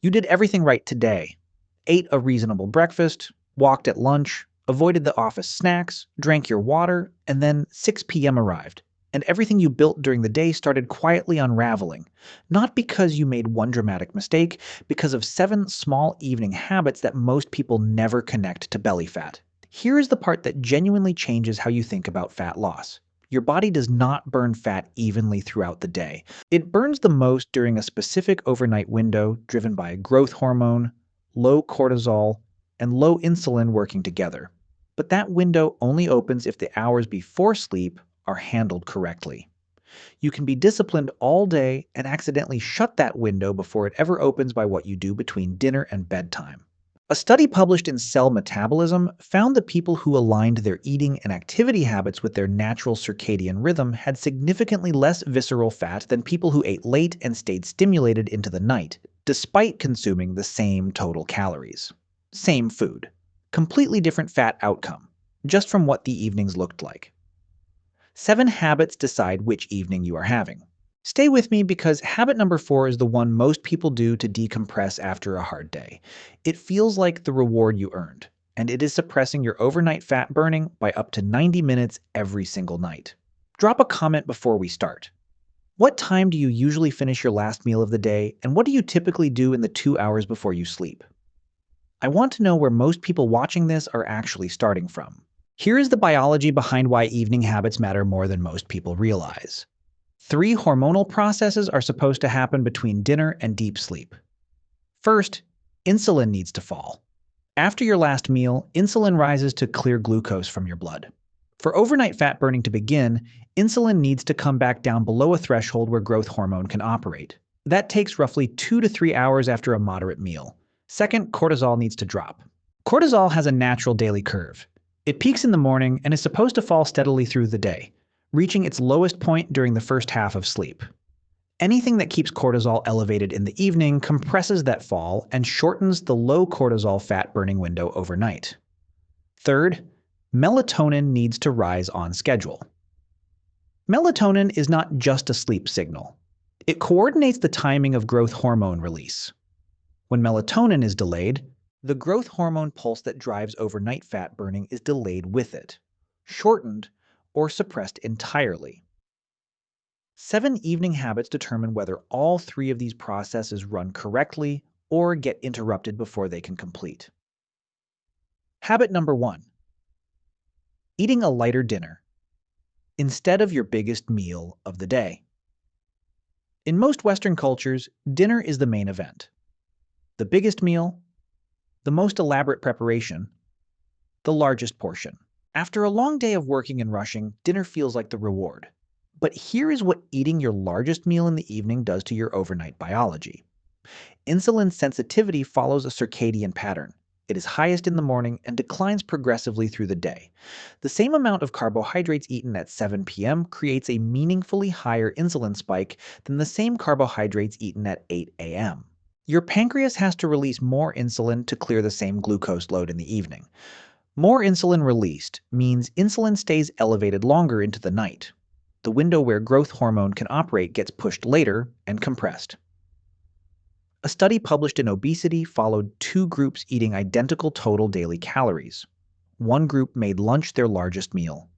You did everything right today. Ate a reasonable breakfast, walked at lunch, avoided the office snacks, drank your water, and then 6 p.m. arrived. And everything you built during the day started quietly unraveling. Not because you made one dramatic mistake, because of 7 small evening habits that most people never connect to belly fat. Here is the part that genuinely changes how you think about fat loss. Your body does not burn fat evenly throughout the day. It burns the most during a specific overnight window driven by growth hormone, low cortisol, and low insulin working together. But that window only opens if the hours before sleep are handled correctly. You can be disciplined all day and accidentally shut that window before it ever opens by what you do between dinner and bedtime. A study published in Cell Metabolism found that people who aligned their eating and activity habits with their natural circadian rhythm had significantly less visceral fat than people who ate late and stayed stimulated into the night, despite consuming the same total calories. Same food. Completely different fat outcome, just from what the evenings looked like. 7 habits decide which evening you are having. Stay with me because habit number 4 is the one most people do to decompress after a hard day. It feels like the reward you earned, and it is suppressing your overnight fat burning by up to 90 minutes every single night. Drop a comment before we start. What time do you usually finish your last meal of the day, and what do you typically do in the 2 hours before you sleep? I want to know where most people watching this are actually starting from. Here is the biology behind why evening habits matter more than most people realize. 3 hormonal processes are supposed to happen between dinner and deep sleep. First, insulin needs to fall. After your last meal, insulin rises to clear glucose from your blood. For overnight fat burning to begin, insulin needs to come back down below a threshold where growth hormone can operate. That takes roughly 2 to 3 hours after a moderate meal. Second, cortisol needs to drop. Cortisol has a natural daily curve. It peaks in the morning and is supposed to fall steadily through the day, reaching its lowest point during the first half of sleep. Anything that keeps cortisol elevated in the evening compresses that fall and shortens the low cortisol fat-burning window overnight. Third, melatonin needs to rise on schedule. Melatonin is not just a sleep signal. It coordinates the timing of growth hormone release. When melatonin is delayed, the growth hormone pulse that drives overnight fat burning is delayed with it, shortened, or suppressed entirely. 7 evening habits determine whether all 3 of these processes run correctly or get interrupted before they can complete. Habit number 1. Eating a lighter dinner instead of your biggest meal of the day. In most Western cultures, dinner is the main event. The biggest meal, the most elaborate preparation, the largest portion. After a long day of working and rushing, dinner feels like the reward. But here is what eating your largest meal in the evening does to your overnight biology. Insulin sensitivity follows a circadian pattern. It is highest in the morning and declines progressively through the day. The same amount of carbohydrates eaten at 7 p.m. creates a meaningfully higher insulin spike than the same carbohydrates eaten at 8 a.m. Your pancreas has to release more insulin to clear the same glucose load in the evening. More insulin released means insulin stays elevated longer into the night. The window where growth hormone can operate gets pushed later and compressed. A study published in Obesity followed 2 groups eating identical total daily calories. One group made lunch their largest meal.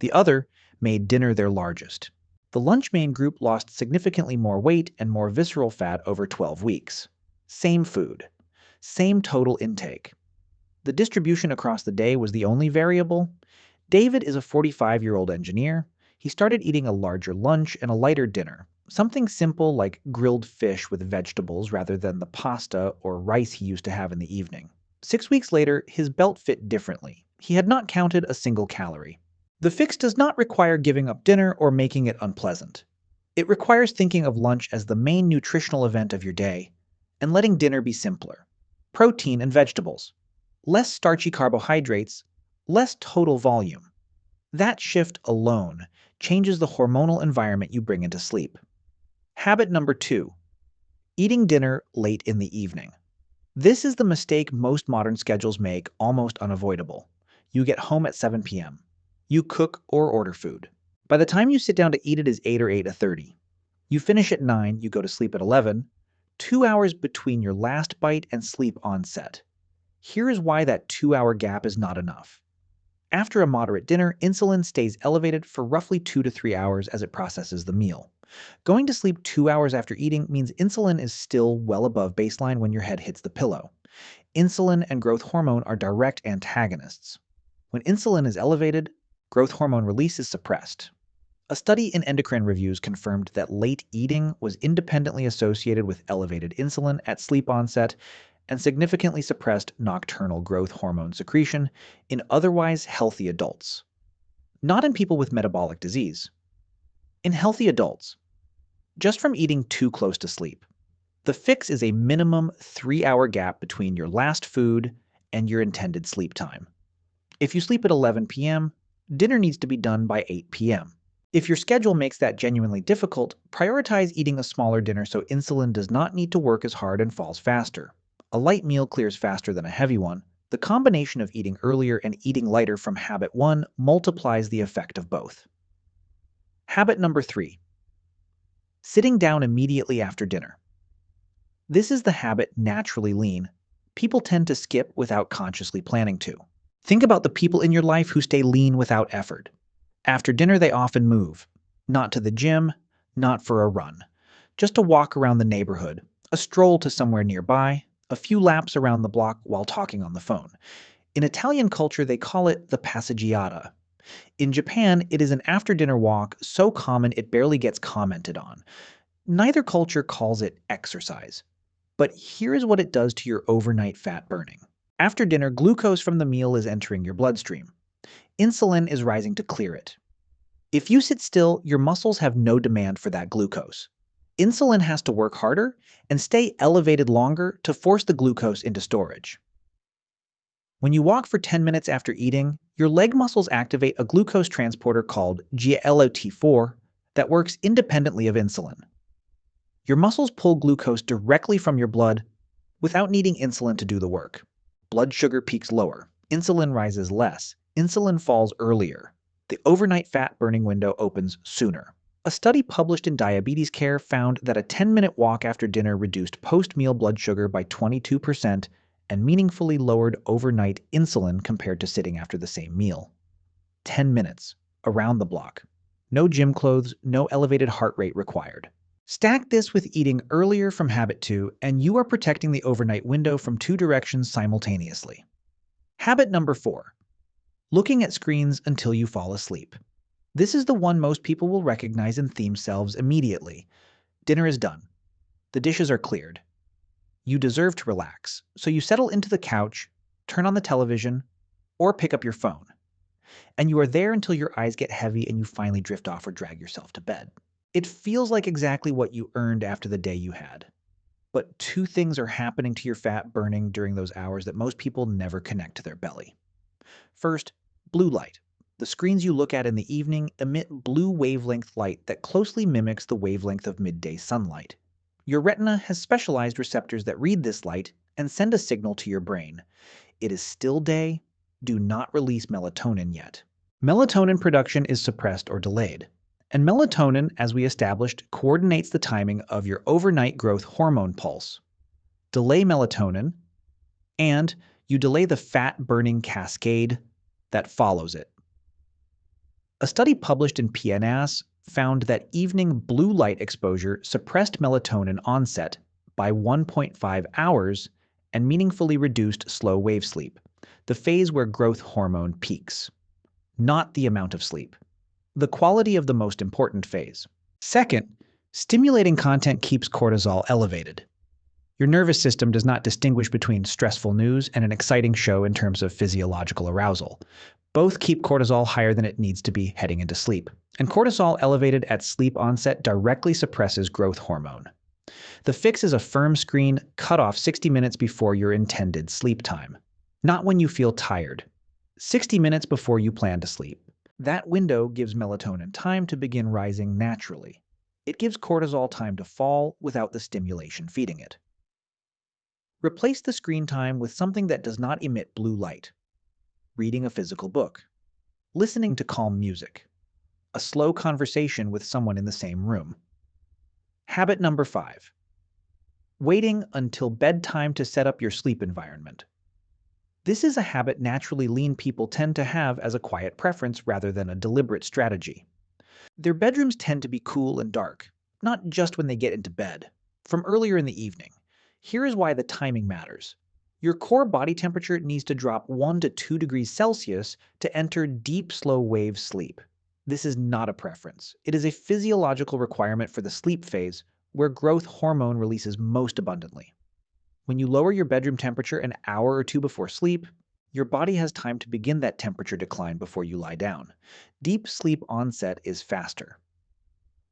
The other made dinner their largest. The lunch main group lost significantly more weight and more visceral fat over 12 weeks. Same food. Same total intake. The distribution across the day was the only variable. David is a 45-year-old engineer. He started eating a larger lunch and a lighter dinner, something simple like grilled fish with vegetables rather than the pasta or rice he used to have in the evening. 6 weeks later, his belt fit differently. He had not counted a single calorie. The fix does not require giving up dinner or making it unpleasant. It requires thinking of lunch as the main nutritional event of your day and letting dinner be simpler. Protein and vegetables. Less starchy carbohydrates, less total volume. That shift alone changes the hormonal environment you bring into sleep. Habit number 2. Eating dinner late in the evening. This is the mistake most modern schedules make almost unavoidable. You get home at 7 p.m. You cook or order food. By the time you sit down to eat it is 8 or 8:30. You finish at 9, you go to sleep at 11. 2 hours between your last bite and sleep onset. Here is why that 2-hour gap is not enough. After a moderate dinner, insulin stays elevated for roughly 2 to 3 hours as it processes the meal. Going to sleep 2 hours after eating means insulin is still well above baseline when your head hits the pillow. Insulin and growth hormone are direct antagonists. When insulin is elevated, growth hormone release is suppressed. A study in Endocrine Reviews confirmed that late eating was independently associated with elevated insulin at sleep onset and significantly suppressed nocturnal growth hormone secretion in otherwise healthy adults. Not in people with metabolic disease. In healthy adults, just from eating too close to sleep. The fix is a minimum 3-hour gap between your last food and your intended sleep time. If you sleep at 11 p.m., dinner needs to be done by 8 p.m. If your schedule makes that genuinely difficult, prioritize eating a smaller dinner so insulin does not need to work as hard and falls faster. A light meal clears faster than a heavy one. The combination of eating earlier and eating lighter from habit 1 multiplies the effect of both. Habit number 3. Sitting down immediately after dinner. This is the habit naturally lean. People tend to skip without consciously planning to. Think about the people in your life who stay lean without effort. After dinner, they often move. Not to the gym, not for a run. Just a walk around the neighborhood, a stroll to somewhere nearby, a few laps around the block while talking on the phone. In Italian culture, they call it the passeggiata. In Japan, it is an after-dinner walk so common it barely gets commented on. Neither culture calls it exercise. But here is what it does to your overnight fat burning. After dinner, glucose from the meal is entering your bloodstream. Insulin is rising to clear it. If you sit still, your muscles have no demand for that glucose. Insulin has to work harder and stay elevated longer to force the glucose into storage. When you walk for 10 minutes after eating, your leg muscles activate a glucose transporter called GLUT4 that works independently of insulin. Your muscles pull glucose directly from your blood without needing insulin to do the work. Blood sugar peaks lower. Insulin rises less. Insulin falls earlier. The overnight fat-burning window opens sooner. A study published in Diabetes Care found that a 10-minute walk after dinner reduced post-meal blood sugar by 22% and meaningfully lowered overnight insulin compared to sitting after the same meal. 10 minutes, around the block. No gym clothes, no elevated heart rate required. Stack this with eating earlier from habit 2, and you are protecting the overnight window from 2 directions simultaneously. Habit number 4. Looking at screens until you fall asleep. This is the one most people will recognize and theme themselves immediately. Dinner is done. The dishes are cleared. You deserve to relax, so you settle into the couch, turn on the television, or pick up your phone. And you are there until your eyes get heavy and you finally drift off or drag yourself to bed. It feels like exactly what you earned after the day you had. But 2 things are happening to your fat burning during those hours that most people never connect to their belly. First, blue light. The screens you look at in the evening emit blue wavelength light that closely mimics the wavelength of midday sunlight. Your retina has specialized receptors that read this light and send a signal to your brain. It is still day. Do not release melatonin yet. Melatonin production is suppressed or delayed. And melatonin, as we established, coordinates the timing of your overnight growth hormone pulse. Delay melatonin, and you delay the fat-burning cascade that follows it. A study published in PNAS found that evening blue light exposure suppressed melatonin onset by 1.5 hours and meaningfully reduced slow wave sleep, the phase where growth hormone peaks. Not the amount of sleep. The quality of the most important phase. Second, stimulating content keeps cortisol elevated. Your nervous system does not distinguish between stressful news and an exciting show in terms of physiological arousal. Both keep cortisol higher than it needs to be heading into sleep. And cortisol elevated at sleep onset directly suppresses growth hormone. The fix is a firm screen cut off 60 minutes before your intended sleep time. Not when you feel tired. 60 minutes before you plan to sleep. That window gives melatonin time to begin rising naturally. It gives cortisol time to fall without the stimulation feeding it. Replace the screen time with something that does not emit blue light. Reading a physical book. Listening to calm music. A slow conversation with someone in the same room. Habit number 5. Waiting until bedtime to set up your sleep environment. This is a habit naturally lean people tend to have as a quiet preference rather than a deliberate strategy. Their bedrooms tend to be cool and dark, not just when they get into bed, from earlier in the evening. Here is why the timing matters. Your core body temperature needs to drop 1 to 2 degrees Celsius to enter deep, slow wave sleep. This is not a preference. It is a physiological requirement for the sleep phase, where growth hormone releases most abundantly. When you lower your bedroom temperature an hour or two before sleep, your body has time to begin that temperature decline before you lie down. Deep sleep onset is faster.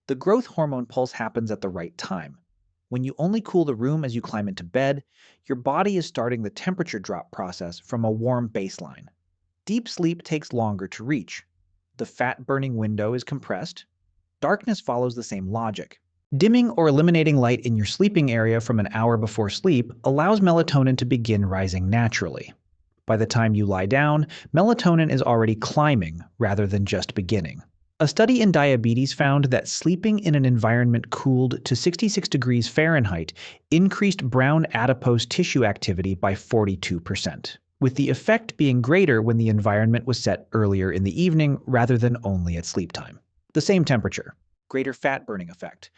The growth hormone pulse happens at the right time. When you only cool the room as you climb into bed, your body is starting the temperature drop process from a warm baseline. Deep sleep takes longer to reach. The fat-burning window is compressed. Darkness follows the same logic. Dimming or eliminating light in your sleeping area from an hour before sleep allows melatonin to begin rising naturally. By the time you lie down, melatonin is already climbing rather than just beginning. A study in diabetes found that sleeping in an environment cooled to 66 degrees Fahrenheit increased brown adipose tissue activity by 42%, with the effect being greater when the environment was set earlier in the evening rather than only at sleep time. The same temperature, greater fat burning effect,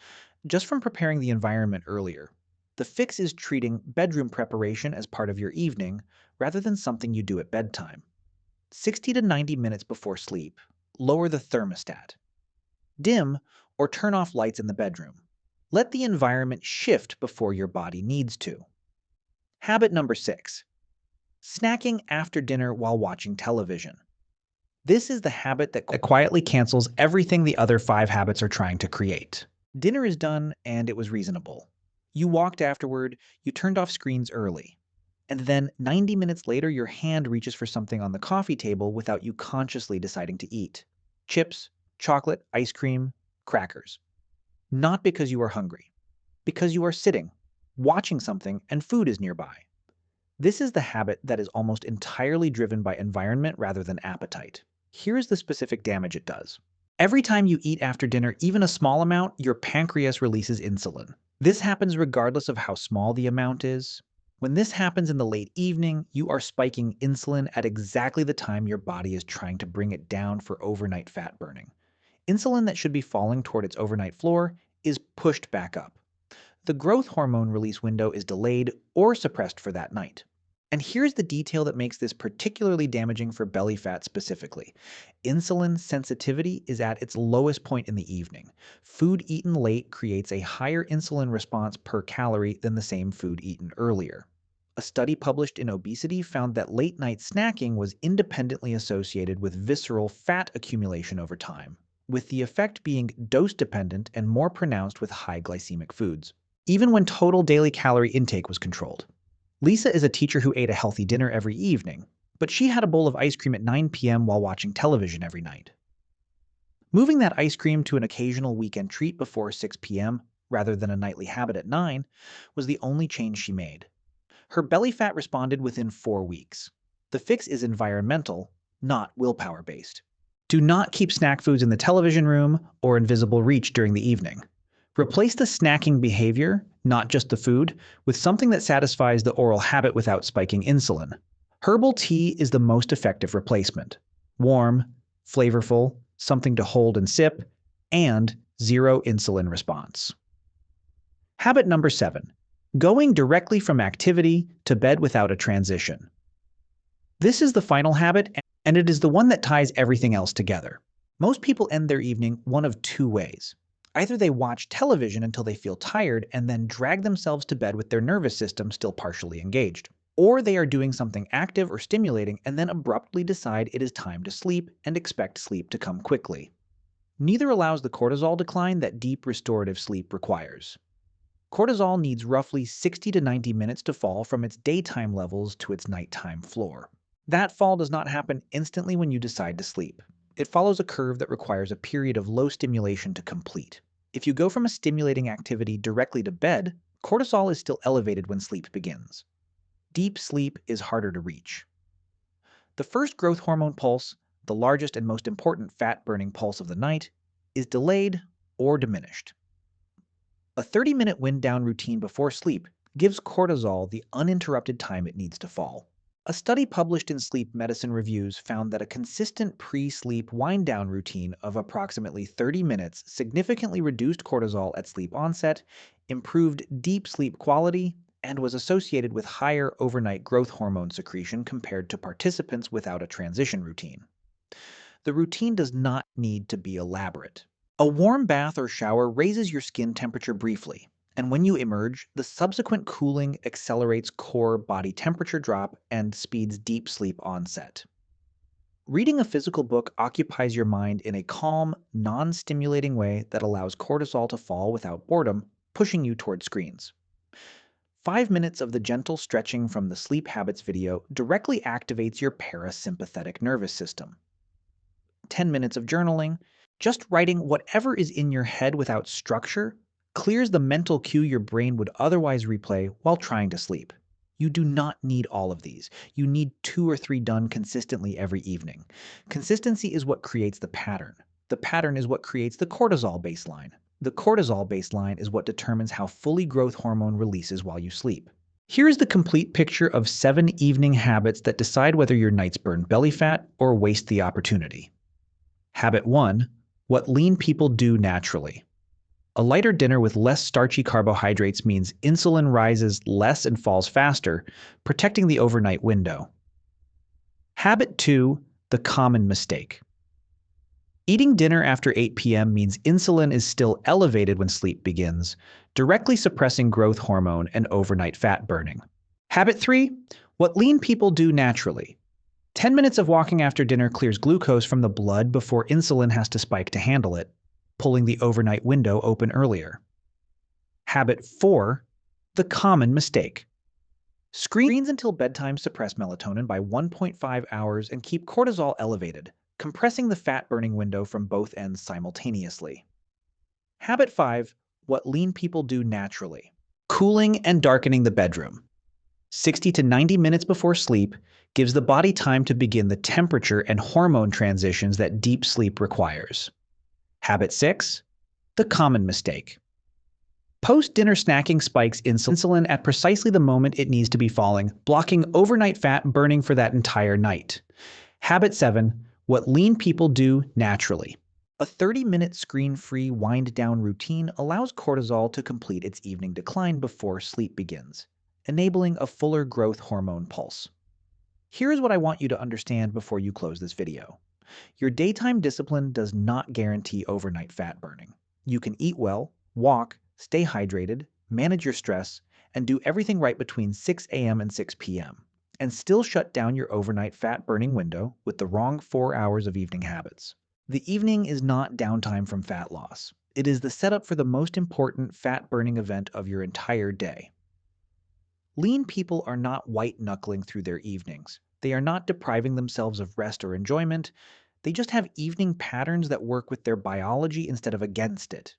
just from preparing the environment earlier. The fix is treating bedroom preparation as part of your evening rather than something you do at bedtime. 60 to 90 minutes before sleep, lower the thermostat. Dim or turn off lights in the bedroom. Let the environment shift before your body needs to. Habit number 6. Snacking after dinner while watching television. This is the habit that quietly cancels everything the other 5 habits are trying to create. Dinner is done and it was reasonable. You walked afterward, you turned off screens early. And then 90 minutes later, your hand reaches for something on the coffee table without you consciously deciding to eat. Chips, chocolate, ice cream, crackers. Not because you are hungry. Because you are sitting, watching something, and food is nearby. This is the habit that is almost entirely driven by environment rather than appetite. Here is the specific damage it does. Every time you eat after dinner, even a small amount, your pancreas releases insulin. This happens regardless of how small the amount is. When this happens in the late evening, you are spiking insulin at exactly the time your body is trying to bring it down for overnight fat burning. Insulin that should be falling toward its overnight floor is pushed back up. The growth hormone release window is delayed or suppressed for that night. And here's the detail that makes this particularly damaging for belly fat specifically. Insulin sensitivity is at its lowest point in the evening. Food eaten late creates a higher insulin response per calorie than the same food eaten earlier. A study published in Obesity found that late-night snacking was independently associated with visceral fat accumulation over time, with the effect being dose-dependent and more pronounced with high glycemic foods, even when total daily calorie intake was controlled. Lisa is a teacher who ate a healthy dinner every evening, but she had a bowl of ice cream at 9 p.m. while watching television every night. Moving that ice cream to an occasional weekend treat before 6 p.m. rather than a nightly habit at 9 was the only change she made. Her belly fat responded within 4 weeks. The fix is environmental, not willpower-based. Do not keep snack foods in the television room or in visible reach during the evening. Replace the snacking behavior, not just the food, with something that satisfies the oral habit without spiking insulin. Herbal tea is the most effective replacement. Warm, flavorful, something to hold and sip, and zero insulin response. Habit number 7. Going directly from activity to bed without a transition. This is the final habit, and it is the one that ties everything else together. Most people end their evening one of 2 ways. Either they watch television until they feel tired and then drag themselves to bed with their nervous system still partially engaged. Or they are doing something active or stimulating and then abruptly decide it is time to sleep and expect sleep to come quickly. Neither allows the cortisol decline that deep restorative sleep requires. Cortisol needs roughly 60 to 90 minutes to fall from its daytime levels to its nighttime floor. That fall does not happen instantly when you decide to sleep. It follows a curve that requires a period of low stimulation to complete. If you go from a stimulating activity directly to bed, cortisol is still elevated when sleep begins. Deep sleep is harder to reach. The first growth hormone pulse, the largest and most important fat-burning pulse of the night, is delayed or diminished. A 30-minute wind-down routine before sleep gives cortisol the uninterrupted time it needs to fall. A study published in Sleep Medicine Reviews found that a consistent pre-sleep wind-down routine of approximately 30 minutes significantly reduced cortisol at sleep onset, improved deep sleep quality, and was associated with higher overnight growth hormone secretion compared to participants without a transition routine. The routine does not need to be elaborate. A warm bath or shower raises your skin temperature briefly, and when you emerge, the subsequent cooling accelerates core body temperature drop and speeds deep sleep onset. Reading a physical book occupies your mind in a calm, non-stimulating way that allows cortisol to fall without boredom, pushing you toward screens. 5 minutes of the gentle stretching from the Sleep Habits video directly activates your parasympathetic nervous system. 10 minutes of journaling, just writing whatever is in your head without structure, clears the mental cue your brain would otherwise replay while trying to sleep. You do not need all of these. You need 2 or 3 done consistently every evening. Consistency is what creates the pattern. The pattern is what creates the cortisol baseline. The cortisol baseline is what determines how fully growth hormone releases while you sleep. Here is the complete picture of 7 evening habits that decide whether your nights burn belly fat or waste the opportunity. Habit 1. What lean people do naturally. A lighter dinner with less starchy carbohydrates means insulin rises less and falls faster, protecting the overnight window. Habit 2. The common mistake. Eating dinner after 8 p.m. means insulin is still elevated when sleep begins, directly suppressing growth hormone and overnight fat burning. Habit 3. What lean people do naturally. 10 minutes of walking after dinner clears glucose from the blood before insulin has to spike to handle it, pulling the overnight window open earlier. Habit 4. The common mistake. Screens until bedtime suppress melatonin by 1.5 hours and keep cortisol elevated, compressing the fat-burning window from both ends simultaneously. Habit 5. What lean people do naturally. Cooling and darkening the bedroom. 60 to 90 minutes before sleep gives the body time to begin the temperature and hormone transitions that deep sleep requires. Habit 6. The common mistake. Post-dinner snacking spikes insulin at precisely the moment it needs to be falling, blocking overnight fat burning for that entire night. Habit 7. What lean people do naturally. A 30-minute screen-free wind-down routine allows cortisol to complete its evening decline before sleep begins, enabling a fuller growth hormone pulse. Here is what I want you to understand before you close this video. Your daytime discipline does not guarantee overnight fat burning. You can eat well, walk, stay hydrated, manage your stress, and do everything right between 6 a.m. and 6 p.m., and still shut down your overnight fat burning window with the wrong 4 hours of evening habits. The evening is not downtime from fat loss. It is the setup for the most important fat burning event of your entire day. Lean people are not white-knuckling through their evenings. They are not depriving themselves of rest or enjoyment. They just have evening patterns that work with their biology instead of against it.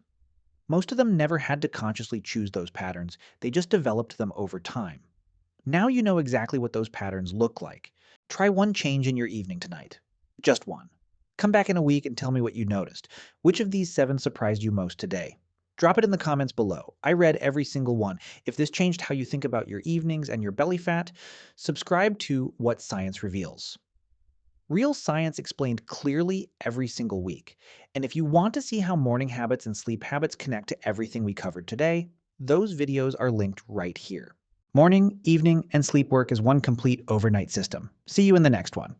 Most of them never had to consciously choose those patterns. They just developed them over time. Now you know exactly what those patterns look like. Try one change in your evening tonight. Just one. Come back in a week and tell me what you noticed. Which of these 7 surprised you most today? Drop it in the comments below. I read every single one. If this changed how you think about your evenings and your belly fat, subscribe to What Science Reveals. Real science explained clearly every single week. And if you want to see how morning habits and sleep habits connect to everything we covered today, those videos are linked right here. Morning, evening, and sleep work is one complete overnight system. See you in the next one.